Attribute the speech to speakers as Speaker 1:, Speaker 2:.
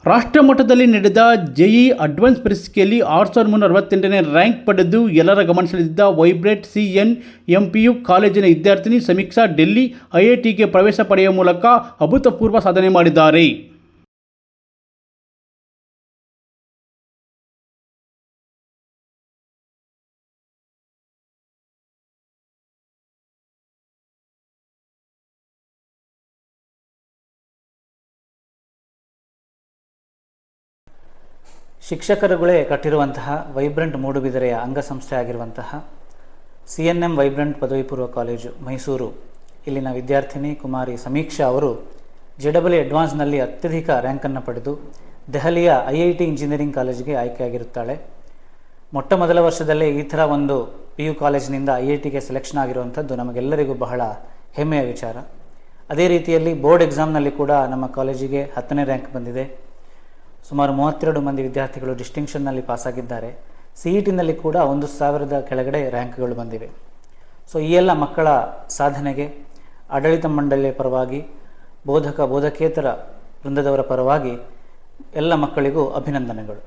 Speaker 1: ರಾಷ್ಟ್ರ ಮಟ್ಟದಲ್ಲಿ ನಡೆದ ಜೆಇ ಅಡ್ವಾನ್ಸ್ ಪರೀಕ್ಷೆಯಲ್ಲಿ 6368ನೇ ರ್ಯಾಂಕ್ ಪಡೆದು ಎಲ್ಲರ ಗಮನ ಸೆಳೆದಿದ್ದ ವೈಬ್ರೆಂಟ್ CNMPU ಕಾಲೇಜಿನ ವಿದ್ಯಾರ್ಥಿನಿ ಸಮೀಕ್ಷಾ ಡೆಲ್ಲಿ IITಗೆ ಪ್ರವೇಶ ಪಡೆಯುವ ಮೂಲಕ ಅಭೂತಪೂರ್ವ ಸಾಧನೆ ಮಾಡಿದ್ದಾರೆ.
Speaker 2: ಶಿಕ್ಷಕರುಗಳೇ ಕಟ್ಟಿರುವಂತಹ ವೈಬ್ರೆಂಟ್ ಮೂಡುಬಿದಿರೆಯ ಅಂಗಸಂಸ್ಥೆ ಆಗಿರುವಂತಹ CNM ವೈಬ್ರೆಂಟ್ ಪದವಿ ಪೂರ್ವ ಕಾಲೇಜು ಮೈಸೂರು ಇಲ್ಲಿನ ವಿದ್ಯಾರ್ಥಿನಿ ಕುಮಾರಿ ಸಮೀಕ್ಷಾ ಅವರು JEE ಅಡ್ವಾನ್ಸ್ನಲ್ಲಿ ಅತ್ಯಧಿಕ ರ್ಯಾಂಕನ್ನು ಪಡೆದು ದೆಹಲಿಯ IIT ಇಂಜಿನಿಯರಿಂಗ್ ಕಾಲೇಜಿಗೆ ಆಯ್ಕೆಯಾಗಿರುತ್ತಾಳೆ. ಮೊಟ್ಟ ಮೊದಲ ವರ್ಷದಲ್ಲೇ ಈ ಥರ ಒಂದು PU ಕಾಲೇಜಿನಿಂದ IITಗೆ ಸೆಲೆಕ್ಷನ್ ಆಗಿರುವಂಥದ್ದು ನಮಗೆಲ್ಲರಿಗೂ ಬಹಳ ಹೆಮ್ಮೆಯ ವಿಚಾರ. ಅದೇ ರೀತಿಯಲ್ಲಿ ಬೋರ್ಡ್ ಎಕ್ಸಾಮ್ನಲ್ಲಿ ಕೂಡ ನಮ್ಮ ಕಾಲೇಜಿಗೆ 10ನೇ ರ್ಯಾಂಕ್ ಬಂದಿದೆ. ಸುಮಾರು 32 ಮಂದಿ ವಿದ್ಯಾರ್ಥಿಗಳು ಡಿಸ್ಟಿಂಕ್ಷನ್ನಲ್ಲಿ ಪಾಸಾಗಿದ್ದಾರೆ. CETನಲ್ಲಿ ಕೂಡ 1000 ಕೆಳಗಡೆ ರ್ಯಾಂಕ್ಗಳು ಬಂದಿವೆ. ಸೊ ಈ ಎಲ್ಲ ಮಕ್ಕಳ ಸಾಧನೆಗೆ ಆಡಳಿತ ಮಂಡಳಿಯ ಪರವಾಗಿ ಬೋಧಕೇತರ ವೃಂದದವರ ಪರವಾಗಿ ಎಲ್ಲ ಮಕ್ಕಳಿಗೂ ಅಭಿನಂದನೆಗಳು.